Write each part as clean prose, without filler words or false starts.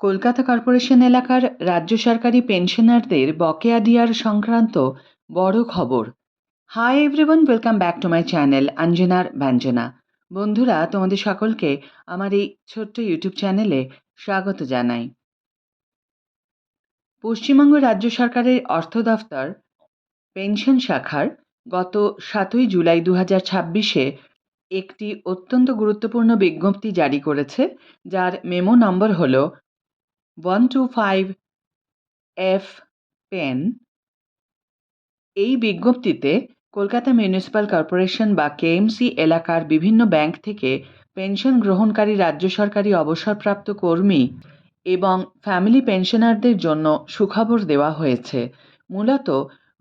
Kolkata corporation এলাকার রাজ্য সরকারি পেনশনারদের বকেয়া দেওয়ার সংক্রান্ত বড় খবর। Hi everyone, welcome back to my channel অঞ্জনার ব্যঞ্জনা। বন্ধুরা, তোমাদের সকলকে আমার এই ছোট্ট ইউটিউব চ্যানেলে স্বাগত জানাই। পশ্চিমবঙ্গ রাজ্য সরকারের অর্থ দফতর পেনশন শাখার গত 7ই জুলাই 2026-এ একটি অত্যন্ত গুরুত্বপূর্ণ বিজ্ঞপ্তি জারি করেছে, যার মেমো নম্বর হল 125F10। এই বিজ্ঞপ্তিতে কলকাতা মিউনিসিপ্যাল কর্পোরেশন বা কেএমসি এলাকার বিভিন্ন ব্যাংক থেকে পেনশন গ্রহণকারী রাজ্য সরকারি অবসরপ্রাপ্ত কর্মী এবং ফ্যামিলি পেনশনারদের জন্য সুখবর দেওয়া হয়েছে। মূলত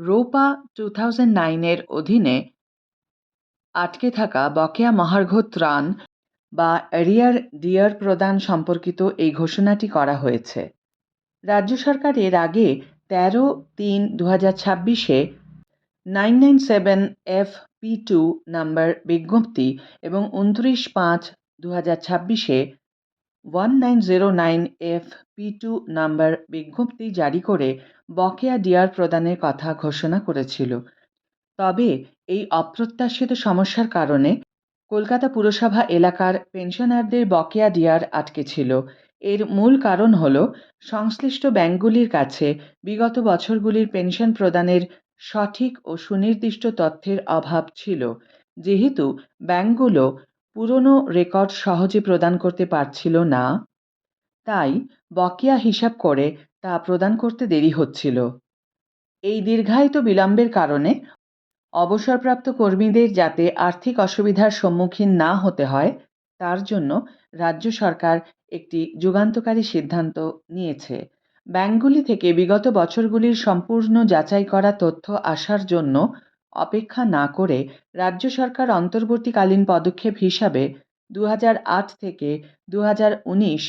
রোপা 2009-এর অধীনে আটকে থাকা বকেয়া মহার্ঘ ত্রাণ বা এরিয়ার ডিয়ার প্রদান সম্পর্কিত এই ঘোষণাটি করা হয়েছে। রাজ্য সরকার এর আগে 13/3/2026-এ 997FP2 নাম্বার বিজ্ঞপ্তি এবং 29/5/2026-এ 1909FP2 নাম্বার বিজ্ঞপ্তি জারি করে বকেয়া ডিয়ার প্রদানের কথা ঘোষণা করেছিল। তবে এই অপ্রত্যাশিত সমস্যার কারণে কলকাতা পুরসভা এলাকার পেনশনারদের বকেয়া ডিয়ার আটকে ছিল। এর মূল কারণ হল সংশ্লিষ্ট ব্যাংকগুলির কাছে বিগত বছরগুলির পেনশন প্রদানের সঠিক ও সুনির্দিষ্ট তথ্যের অভাব ছিল। যেহেতু ব্যাংকগুলো পুরনো রেকর্ড সহজে প্রদান করতে পারছিল না, তাই বকেয়া হিসাব করে তা প্রদান করতে দেরি হচ্ছিল। এই দীর্ঘায়িত বিলম্বের কারণে অবসরপ্রাপ্ত কর্মীদের যাতে আর্থিক অসুবিধার সম্মুখীন না হতে হয়, তার জন্য রাজ্য সরকার একটি যুগান্তকারী সিদ্ধান্ত নিয়েছে। ব্যাংকগুলি থেকে বিগত বছরগুলির সম্পূর্ণ যাচাই করা তথ্য আসার জন্য অপেক্ষা না করে রাজ্য সরকার অন্তর্বর্তীকালীন পদক্ষেপ হিসাবে 2008 থেকে 2019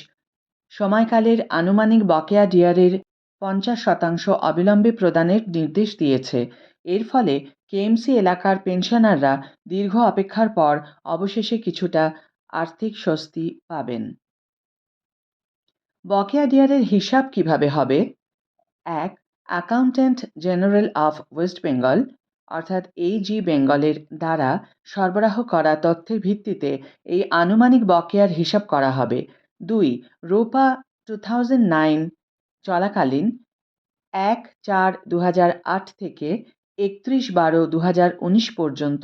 সময়কালের আনুমানিক বকেয়া ডিয়ারের 50% অবিলম্বে প্রদানের নির্দেশ দিয়েছে। এর ফলে কেএমসি এলাকার পেনশনাররা দীর্ঘ অপেক্ষার পর অবশেষে কিছুটা আর্থিক স্বস্তি পাবেন। বকেয়া ডিয়ারের হিসাব কিভাবে হবে? 1. Accountant general of West Bengal অর্থাৎ AG বেঙ্গলের দ্বারা সরবরাহ করা তথ্যের ভিত্তিতে এই আনুমানিক বকেয়ার হিসাব করা হবে। 2. রোপা 2009 চলাকালীন 1/4/2008 থেকে 31/12/2019 পর্যন্ত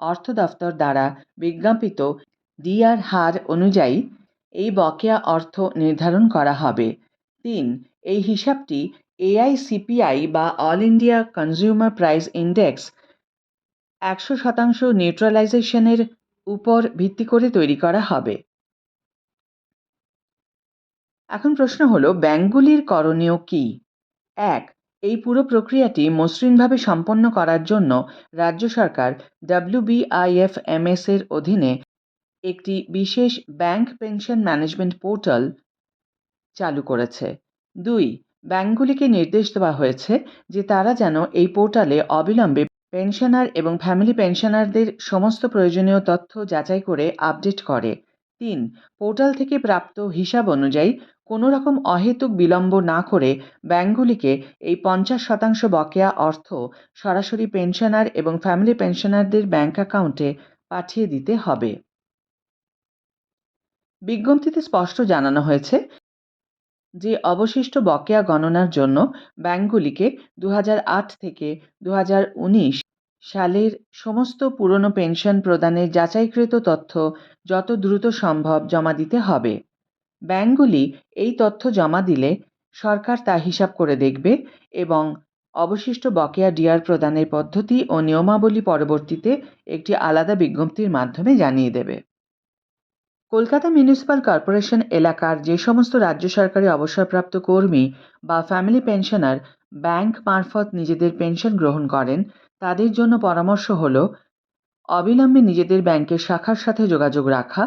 অর্থ দফতর দ্বারা বিজ্ঞাপিত ডিআর হার অনুযায়ী এই বকেয়া অর্থ নির্ধারণ করা হবে। 3. এই হিসাবটি AICPI বা all India consumer price index 100% নিউট্রালাইজেশনের উপর ভিত্তি করে তৈরি করা হবে। এখন প্রশ্ন হলো, ব্যাংকগুলির করণীয় কি? 1. এই পুরো প্রক্রিয়াটি মসৃণভাবে সম্পন্ন করার জন্য রাজ্য সরকার WBIFMS এর অধীনে একটি বিশেষ ব্যাংক পেনশন ম্যানেজমেন্ট পোর্টাল চালু করেছে। 2. ব্যাংকগুলিকে নির্দেশ দেওয়া হয়েছে যে তারা যেন এই পোর্টালে অবিলম্বে পেনশনার এবং ফ্যামিলি পেনশনারদের সমস্ত প্রয়োজনীয় তথ্য যাচাই করে আপডেট করে। 3. পোর্টাল থেকে প্রাপ্ত হিসাব অনুযায়ী কোনো রকম অহেতুক বিলম্ব না করে ব্যাংকগুলিকে এই 50% বকেয়া অর্থ সরাসরি পেনশনার এবং ফ্যামিলি পেনশনারদের ব্যাংক অ্যাকাউন্টে পাঠিয়ে দিতে হবে। বিজ্ঞপ্তিতে স্পষ্ট জানানো হয়েছে যে অবশিষ্ট বকেয়া গণনার জন্য ব্যাংকগুলিকে 2008 থেকে 2019 সালের সমস্ত পুরনো পেনশন প্রদানের যাচাইকৃত তথ্য যত দ্রুত সম্ভব জমা দিতে হবে। ব্যাংকগুলি এই তথ্য জমা দিলে সরকার তা হিসাব করে দেখবে এবং অবশিষ্ট বকেয়া ডিআর প্রদানের পদ্ধতি ও নিয়মাবলী পরবর্তীতে একটি আলাদা বিজ্ঞপ্তির মাধ্যমে জানিয়ে দেবে। কলকাতা মিউনিসিপ্যাল কর্পোরেশন এলাকার যে সমস্ত রাজ্য সরকারি অবসরপ্রাপ্ত কর্মী বা ফ্যামিলি পেনশনার ব্যাংক মারফত নিজেদের পেনশন গ্রহণ করেন, তাদের জন্য পরামর্শ হল অবিলম্বে নিজেদের ব্যাংকের শাখার সাথে যোগাযোগ রাখা,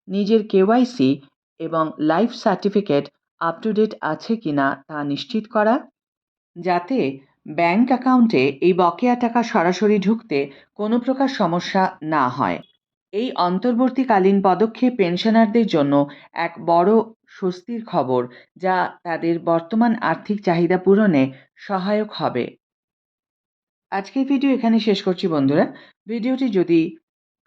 নিজের KYC এবং life certificate up to date আছে কিনা তা নিশ্চিত করা, যাতে ব্যাংক অ্যাকাউন্টে এই বকেয়া টাকা সরাসরি ঢুকতে কোনো প্রকার সমস্যা না হয়। এই অন্তর্বর্তীকালীন পদক্ষেপ পেনশনারদের জন্য এক বড় স্বস্তির খবর, যা তাদের বর্তমান আর্থিক চাহিদা পূরণে সহায়ক হবে। আজকের ভিডিও এখানে শেষ করছি বন্ধুরা। ভিডিওটি যদি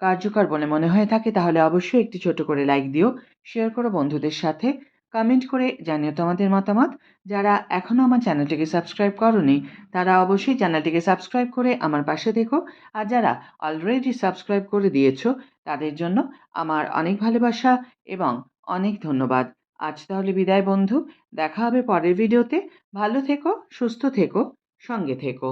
কার্যকর বলে মনে হয়ে থাকে তাহলে অবশ্যই একটি ছোট করে লাইক দিও, শেয়ার করো বন্ধুদের সাথে, কমেন্ট করে জানিও তোমাদের মতামত। যারা এখনও আমার চ্যানেলটিকে সাবস্ক্রাইব করোনি তারা অবশ্যই চ্যানেলটিকে সাবস্ক্রাইব করে আমার পাশে থেকো। আর যারা অলরেডি সাবস্ক্রাইব করে দিয়েছো তাদের জন্য আমার অনেক ভালোবাসা এবং অনেক ধন্যবাদ। আজ তাহলে বিদায় বন্ধু, দেখা হবে পরের ভিডিওতে। ভালো থেকো, সুস্থ থেকো, সঙ্গে থেকো।